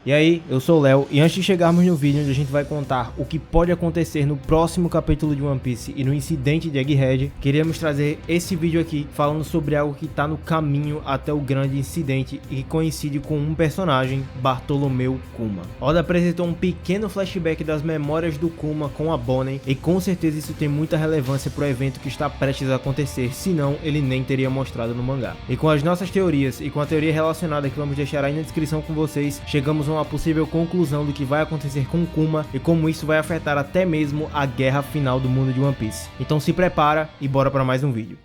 E aí, eu sou o Léo, e antes de chegarmos no vídeo onde a gente vai contar o que pode acontecer no próximo capítulo de One Piece e no incidente de Egghead, queríamos trazer esse vídeo aqui falando sobre algo que está no caminho até o grande incidente e que coincide com um personagem, Bartolomeu Kuma. Oda apresentou um pequeno flashback das memórias do Kuma com a Bonnie, e com certeza isso tem muita relevância para o evento que está prestes a acontecer, senão ele nem teria mostrado no mangá. E com as nossas teorias e com a teoria relacionada que vamos deixar aí na descrição com vocês, chegamos a uma possível conclusão do que vai acontecer com Kuma e como isso vai afetar até mesmo a guerra final do mundo de One Piece. Então se prepara e bora para mais um vídeo.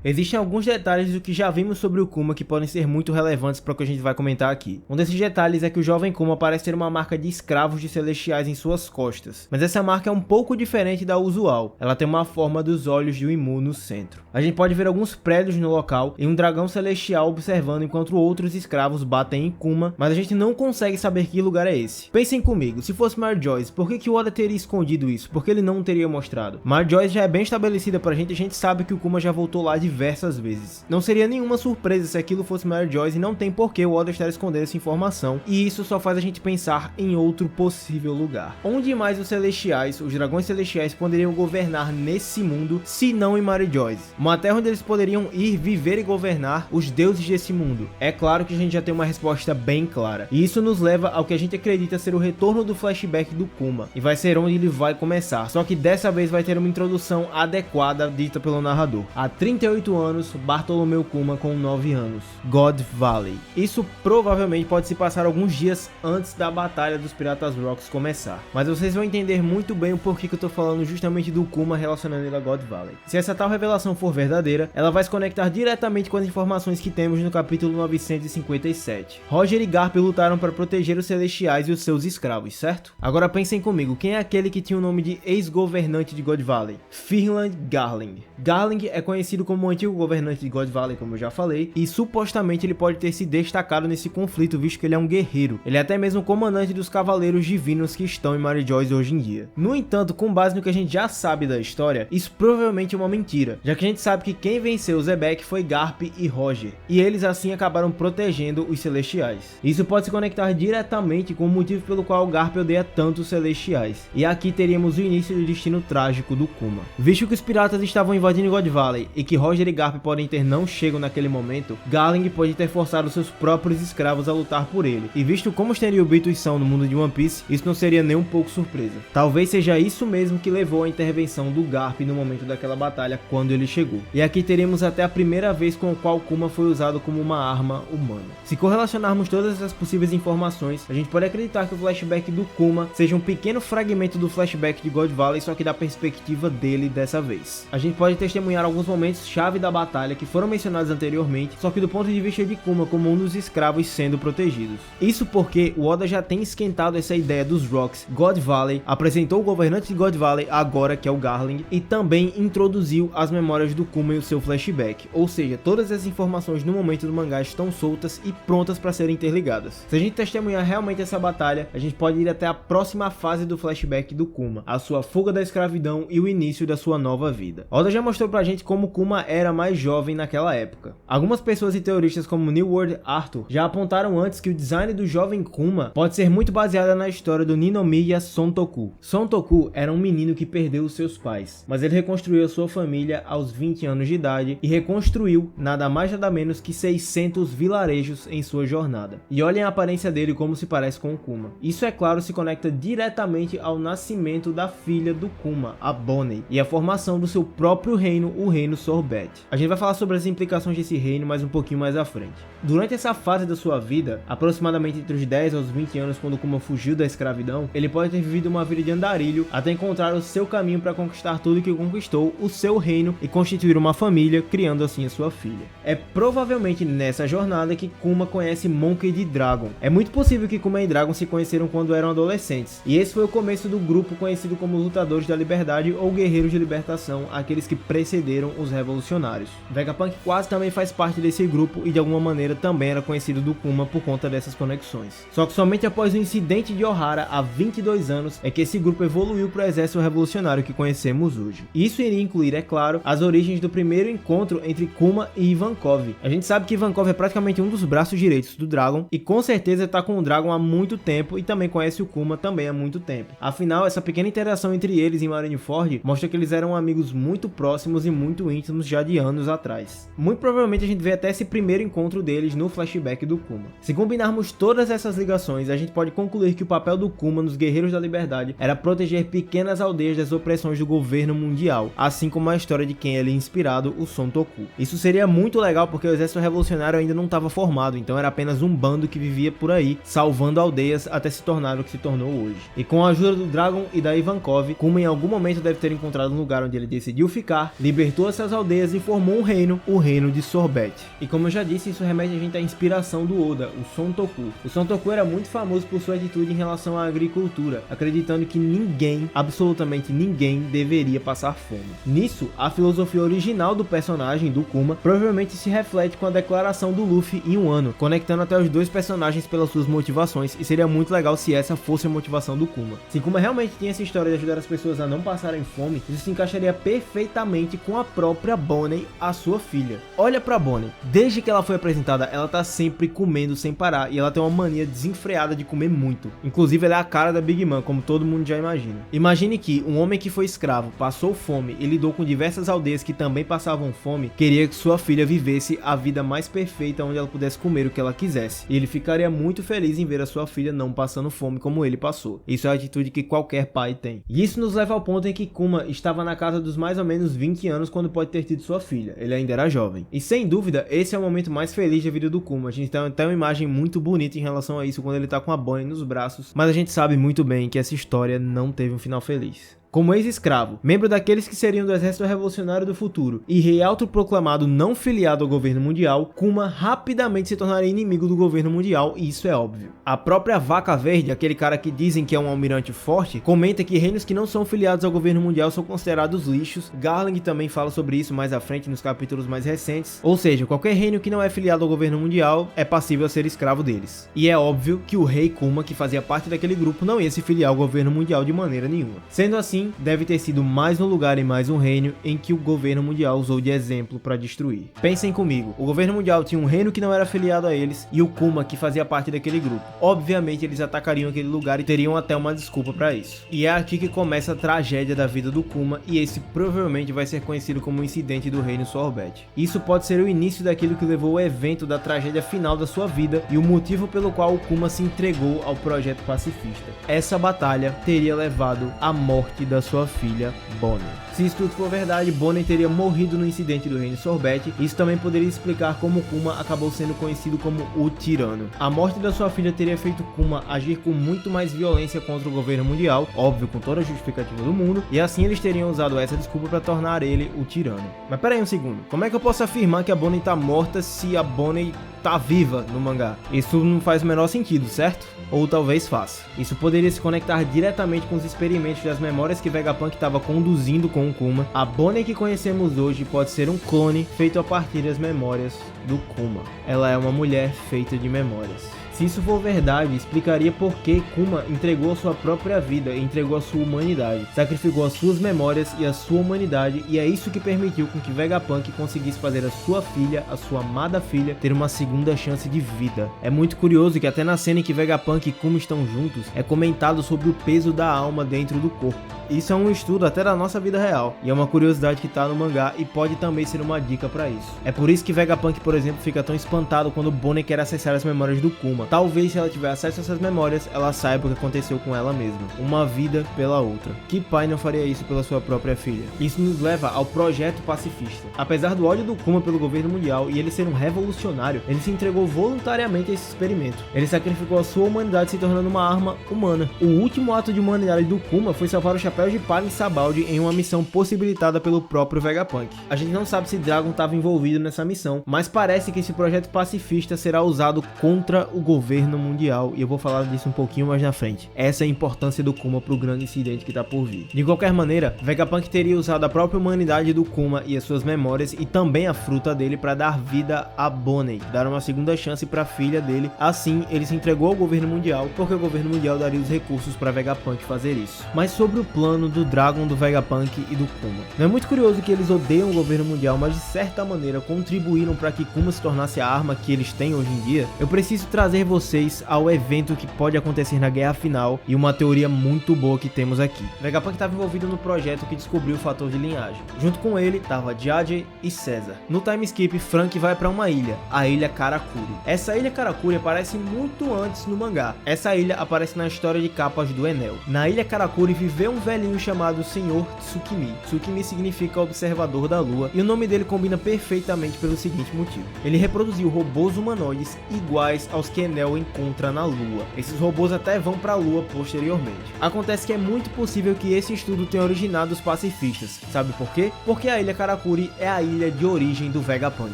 Existem alguns detalhes do que já vimos sobre o Kuma que podem ser muito relevantes para o que a gente vai comentar aqui. Um desses detalhes é que o jovem Kuma parece ter uma marca de escravos de celestiais em suas costas, mas essa marca é um pouco diferente da usual. Ela tem uma forma dos olhos de um Imu no centro. A gente pode ver alguns prédios no local e um dragão celestial observando enquanto outros escravos batem em Kuma, mas a gente não consegue saber que lugar é esse. Pensem comigo, se fosse Marjoyce, por que o Oda teria escondido isso? Por que ele não teria mostrado? Marjoyce já é bem estabelecida pra gente, a gente sabe que o Kuma já voltou lá diversas vezes. Não seria nenhuma surpresa se aquilo fosse Marjoyce e não tem por que o Oda estar escondendo essa informação, e isso só faz a gente pensar em outro possível lugar. Onde mais os celestiais, os dragões celestiais, poderiam governar nesse mundo, se não em Marjoyce? Uma terra onde eles poderiam ir, viver e governar os deuses desse mundo. É claro que a gente já tem uma resposta bem clara, e isso nos leva ao que a gente acredita ser o retorno do flashback do Kuma, e vai ser onde ele vai começar, só que dessa vez vai ter uma introdução adequada dita pelo narrador. Há 38 anos, Bartolomeu Kuma com 9 anos. God Valley. Isso provavelmente pode se passar alguns dias antes da batalha dos Piratas Rocks começar, mas vocês vão entender muito bem o porquê que eu tô falando justamente do Kuma relacionando ele a God Valley. Se essa tal revelação for verdadeira, ela vai se conectar diretamente com as informações que temos no capítulo 957. Roger e Garp lutaram para proteger os Celestiais e os seus escravos, certo? Agora pensem comigo, quem é aquele que tinha o nome de ex-governante de God Valley? Firland Garling. Garling é conhecido como o antigo governante de God Valley, como eu já falei, e supostamente ele pode ter se destacado nesse conflito, visto que ele é um guerreiro. Ele é até mesmo comandante dos Cavaleiros Divinos que estão em Marjoyce hoje em dia. No entanto, com base no que a gente já sabe da história, isso provavelmente é uma mentira, já que a gente sabe que quem venceu Zebek foi Garp e Roger, e eles assim acabaram protegendo os Celestiais. Isso pode se conectar diretamente com o motivo pelo qual Garp odeia tanto os Celestiais, e aqui teríamos o início do destino trágico do Kuma. Visto que os piratas estavam invadindo God Valley e que Roger e Garp podem ter não chegado naquele momento, Garling pode ter forçado seus próprios escravos a lutar por ele, e visto como os Tenryubitos são no mundo de One Piece, isso não seria nem um pouco surpresa. Talvez seja isso mesmo que levou à intervenção do Garp no momento daquela batalha quando ele chegou. E aqui teremos até a primeira vez com o qual Kuma foi usado como uma arma humana. Se correlacionarmos todas essas possíveis informações, a gente pode acreditar que o flashback do Kuma seja um pequeno fragmento do flashback de God Valley, só que da perspectiva dele dessa vez. A gente pode testemunhar alguns momentos chave da batalha que foram mencionados anteriormente, só que do ponto de vista de Kuma como um dos escravos sendo protegidos. Isso porque o Oda já tem esquentado essa ideia dos Rocks, God Valley, apresentou o governante de God Valley agora, que é o Garling, e também introduziu as memórias do Kuma e o seu flashback, ou seja, todas as informações no momento do mangá estão soltas e prontas para serem interligadas. Se a gente testemunhar realmente essa batalha, a gente pode ir até a próxima fase do flashback do Kuma, a sua fuga da escravidão e o início da sua nova vida. Oda já mostrou pra gente como Kuma era mais jovem naquela época. Algumas pessoas e teoristas como New World Arthur já apontaram antes que o design do jovem Kuma pode ser muito baseada na história do Ninomiya Sontoku. Sontoku era um menino que perdeu os seus pais, mas ele reconstruiu a sua família aos 20 anos de idade e reconstruiu nada mais nada menos que 600 vilarejos em sua jornada. E olhem a aparência dele como se parece com o Kuma. Isso, é claro, se conecta diretamente ao nascimento da filha do Kuma, a Bonnie, e a formação do seu próprio reino, o reino Sorbet. A gente vai falar sobre as implicações desse reino mais um pouquinho mais à frente. Durante essa fase da sua vida, aproximadamente entre os 10 aos 20 anos, quando Kuma fugiu da escravidão, ele pode ter vivido uma vida de andarilho até encontrar o seu caminho para conquistar tudo que conquistou, o seu reino, e constituir uma família, criando assim a sua filha. É provavelmente nessa jornada que Kuma conhece Monkey D. Dragon. É muito possível que Kuma e Dragon se conheceram quando eram adolescentes, e esse foi o começo do grupo conhecido como Lutadores da Liberdade ou Guerreiros de Libertação, aqueles que precederam os revolucionários. revolucionários. Vegapunk quase também faz parte desse grupo e de alguma maneira também era conhecido do Kuma por conta dessas conexões. Só que somente após o incidente de Ohara há 22 anos é que esse grupo evoluiu para o exército revolucionário que conhecemos hoje. Isso iria incluir, é claro, as origens do primeiro encontro entre Kuma e Ivankov. A gente sabe que Ivankov é praticamente um dos braços direitos do Dragon e com certeza está com o Dragon há muito tempo e também conhece o Kuma também há muito tempo. Afinal, essa pequena interação entre eles em Marineford mostra que eles eram amigos muito próximos e muito íntimos já de anos atrás. Muito provavelmente a gente vê até esse primeiro encontro deles no flashback do Kuma. Se combinarmos todas essas ligações, a gente pode concluir que o papel do Kuma nos Guerreiros da Liberdade era proteger pequenas aldeias das opressões do governo mundial, assim como a história de quem ele é inspirado, o Son Toku. Isso seria muito legal porque o exército revolucionário ainda não estava formado, então era apenas um bando que vivia por aí, salvando aldeias até se tornar o que se tornou hoje. E com a ajuda do Dragon e da Ivankov, Kuma em algum momento deve ter encontrado um lugar onde ele decidiu ficar, libertou essas aldeias e formou um reino, o reino de Sorbet. E como eu já disse, isso remete a gente à inspiração do Oda, o Son Toku. O Son Toku era muito famoso por sua atitude em relação à agricultura, acreditando que ninguém, absolutamente ninguém, deveria passar fome. Nisso, a filosofia original do personagem, do Kuma, provavelmente se reflete com a declaração do Luffy em Wano, conectando até os dois personagens pelas suas motivações, e seria muito legal se essa fosse a motivação do Kuma. Se Kuma realmente tinha essa história de ajudar as pessoas a não passarem fome, isso se encaixaria perfeitamente com a própria Bonnie, a sua filha. Olha pra Bonnie, desde que ela foi apresentada, ela tá sempre comendo sem parar, e ela tem uma mania desenfreada de comer muito. Inclusive ela é a cara da Big Mom, como todo mundo já imagina. Imagine que um homem que foi escravo, passou fome e lidou com diversas aldeias que também passavam fome, queria que sua filha vivesse a vida mais perfeita onde ela pudesse comer o que ela quisesse. E ele ficaria muito feliz em ver a sua filha não passando fome como ele passou. Isso é a atitude que qualquer pai tem. E isso nos leva ao ponto em que Kuma estava na casa dos mais ou menos 20 anos quando pode ter tido sua filha. Ele ainda era jovem. E sem dúvida, esse é o momento mais feliz da vida do Kuma. A gente tem até uma imagem muito bonita em relação a isso quando ele tá com a Bonnie nos braços. Mas a gente sabe muito bem que essa história não teve um final feliz. Como ex-escravo, membro daqueles que seriam do Exército Revolucionário do Futuro e rei autoproclamado não filiado ao governo mundial, Kuma rapidamente se tornaria inimigo do governo mundial e isso é óbvio. A própria Vaca Verde, aquele cara que dizem que é um almirante forte, comenta que reinos que não são filiados ao governo mundial são considerados lixos. Garland também fala sobre isso mais à frente nos capítulos mais recentes, ou seja, qualquer reino que não é filiado ao governo mundial é passível a ser escravo deles. E é óbvio que o rei Kuma, que fazia parte daquele grupo, não ia se filiar ao governo mundial de maneira nenhuma. Sendo assim, deve ter sido mais um lugar e mais um reino em que o governo mundial usou de exemplo para destruir. Pensem comigo, o governo mundial tinha um reino que não era afiliado a eles e o Kuma que fazia parte daquele grupo. Obviamente eles atacariam aquele lugar e teriam até uma desculpa para isso. E é aqui que começa a tragédia da vida do Kuma e esse provavelmente vai ser conhecido como o incidente do reino Sorbet. Isso pode ser o início daquilo que levou o evento da tragédia final da sua vida e o motivo pelo qual o Kuma se entregou ao projeto pacifista. Essa batalha teria levado à morte da sua filha Bonnie. Se isso tudo for verdade, Bonnie teria morrido no incidente do reino Sorbet. Isso também poderia explicar como Kuma acabou sendo conhecido como o Tirano. A morte da sua filha teria feito Kuma agir com muito mais violência contra o governo mundial, óbvio, com toda a justificativa do mundo, e assim eles teriam usado essa desculpa para tornar ele o Tirano. Mas pera aí um segundo, como é que eu posso afirmar que a Bonnie tá morta se a Bonnie tá viva no mangá? Isso não faz o menor sentido, certo? Ou talvez faça. Isso poderia se conectar diretamente com os experimentos das memórias que Vegapunk estava conduzindo com o Kuma. A Bonnie que conhecemos hoje pode ser um clone feito a partir das memórias do Kuma. Ela é uma mulher feita de memórias. Se isso for verdade, explicaria por que Kuma entregou a sua própria vida e entregou a sua humanidade. Sacrificou as suas memórias e a sua humanidade, e é isso que permitiu com que Vegapunk conseguisse fazer a sua filha, a sua amada filha, ter uma segunda chance de vida. É muito curioso que até na cena em que Vegapunk e Kuma estão juntos, é comentado sobre o peso da alma dentro do corpo. Isso é um estudo até da nossa vida real, e é uma curiosidade que tá no mangá e pode também ser uma dica pra isso. É por isso que Vegapunk, por exemplo, fica tão espantado quando Bonnie quer acessar as memórias do Kuma. Talvez se ela tiver acesso a essas memórias, ela saiba o que aconteceu com ela mesma. Uma vida pela outra. Que pai não faria isso pela sua própria filha? Isso nos leva ao projeto pacifista. Apesar do ódio do Kuma pelo governo mundial e ele ser um revolucionário, ele se entregou voluntariamente a esse experimento. Ele sacrificou a sua humanidade se tornando uma arma humana. O último ato de humanidade do Kuma foi salvar o chapéu de palha em Sabaldi em uma missão possibilitada pelo próprio Vegapunk. A gente não sabe se Dragon estava envolvido nessa missão, mas parece que esse projeto pacifista será usado contra o governo governo mundial, e eu vou falar disso um pouquinho mais na frente. Essa é a importância do Kuma pro grande incidente que tá por vir. De qualquer maneira, Vegapunk teria usado a própria humanidade do Kuma e as suas memórias e também a fruta dele para dar vida a Bonnie, dar uma segunda chance para a filha dele. Assim, ele se entregou ao governo mundial, porque o governo mundial daria os recursos para Vegapunk fazer isso. Mas sobre o plano do Dragon, do Vegapunk e do Kuma. Não é muito curioso que eles odeiam o governo mundial, mas de certa maneira contribuíram para que Kuma se tornasse a arma que eles têm hoje em dia? Eu preciso trazer vocês ao evento que pode acontecer na guerra final e uma teoria muito boa que temos aqui. Vegapunk estava envolvido no projeto que descobriu o fator de linhagem. Junto com ele estava Jade e Caesar. No time skip, Frank vai para uma ilha, a ilha Karakuri. Essa ilha Karakuri aparece muito antes no mangá. Essa ilha aparece na história de capas do Enel. Na ilha Karakuri viveu um velhinho chamado Senhor Tsukimi. Tsukimi significa observador da lua e o nome dele combina perfeitamente pelo seguinte motivo. Ele reproduziu robôs humanoides iguais aos que Enel encontra na lua. Esses robôs até vão para a lua posteriormente. Acontece que é muito possível que esse estudo tenha originado os pacifistas. Sabe por quê? Porque a ilha Karakuri é a ilha de origem do Vegapunk.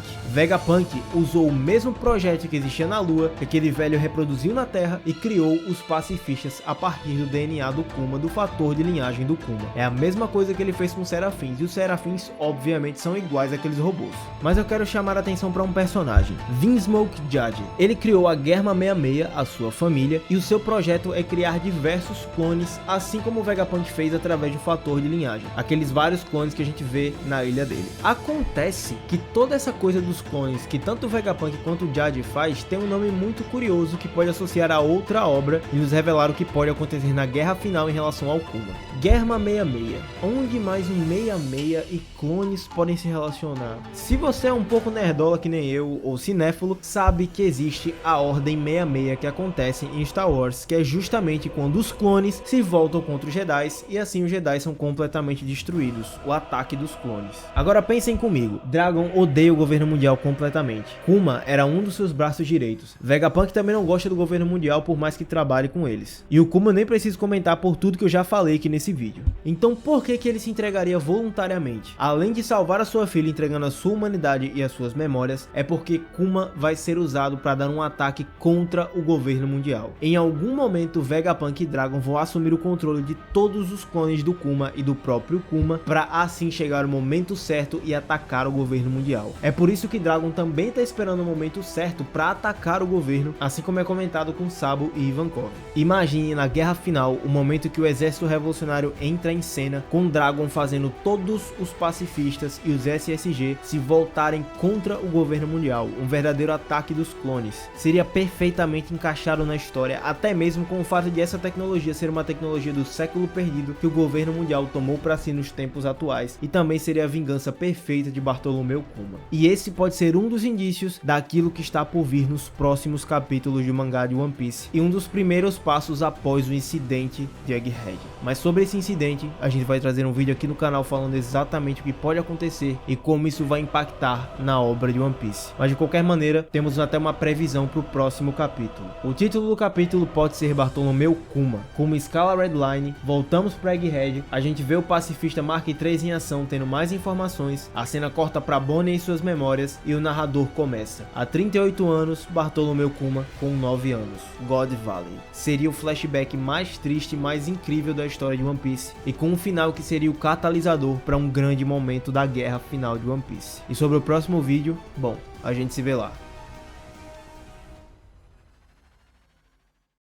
Vegapunk usou o mesmo projeto que existia na lua, que aquele velho reproduziu na Terra e criou os pacifistas a partir do DNA do Kuma, do fator de linhagem do Kuma. É a mesma coisa que ele fez com os Serafins, e os Serafins obviamente são iguais àqueles robôs. Mas eu quero chamar a atenção para um personagem, Vinsmoke Jade. Ele criou a Germa 66, a sua família, e o seu projeto é criar diversos clones, assim como o Vegapunk fez através do fator de linhagem, aqueles vários clones que a gente vê na ilha dele. Acontece que toda essa coisa dos clones que tanto o Vegapunk quanto o Jade faz tem um nome muito curioso que pode associar a outra obra e nos revelar o que pode acontecer na guerra final em relação ao Kuma. Germa 66. Onde mais um 66 e clones podem se relacionar? Se você é um pouco nerdola que nem eu, ou cinéfilo, sabe que existe a Ordem 66 que acontece em Star Wars, que é justamente quando os clones se voltam contra os Jedi e assim os Jedi são completamente destruídos, o ataque dos clones. Agora pensem comigo, Dragon odeia o governo mundial completamente. Kuma era um dos seus braços direitos. Vegapunk também não gosta do governo mundial por mais que trabalhe com eles. E o Kuma nem preciso comentar por tudo que eu já falei aqui nesse vídeo. Então por que ele se entregaria voluntariamente? Além de salvar a sua filha entregando a sua humanidade e as suas memórias, é porque Kuma vai ser usado para dar um ataque contra o governo mundial. Em algum momento Vegapunk e Dragon vão assumir o controle de todos os clones do Kuma e do próprio Kuma, para assim chegar o momento certo e atacar o governo mundial. É por isso que Dragon também está esperando o momento certo para atacar o governo, assim como é comentado com Sabo e Ivankov. Imagine na guerra final o momento que o exército revolucionário entra em cena, com Dragon fazendo todos os pacifistas e os SSG se voltarem contra o governo mundial, um verdadeiro ataque dos clones. Seria perfeitamente encaixado na história, até mesmo com o fato de essa tecnologia ser uma tecnologia do século perdido que o governo mundial tomou para si nos tempos atuais, e também seria a vingança perfeita de Bartolomeu Kuma. E esse pode ser um dos indícios daquilo que está por vir nos próximos capítulos de mangá de One Piece, e um dos primeiros passos após o incidente de Egghead. Mas sobre esse incidente, a gente vai trazer um vídeo aqui no canal falando exatamente o que pode acontecer e como isso vai impactar na obra de One Piece. Mas de qualquer maneira, temos até uma previsão para o próximo capítulo. O título do capítulo pode ser Bartolomeu Kuma. Kuma escala Redline, voltamos para Egghead, a gente vê o pacifista Mark III em ação tendo mais informações, a cena corta para Bonnie e suas memórias e o narrador começa. Há 38 anos, Bartolomeu Kuma com 9 anos. God Valley. Seria o flashback mais triste e mais incrível da história de One Piece, e com um final que seria o catalisador para um grande momento da guerra final de One Piece. E sobre o próximo vídeo, bom, a gente se vê lá.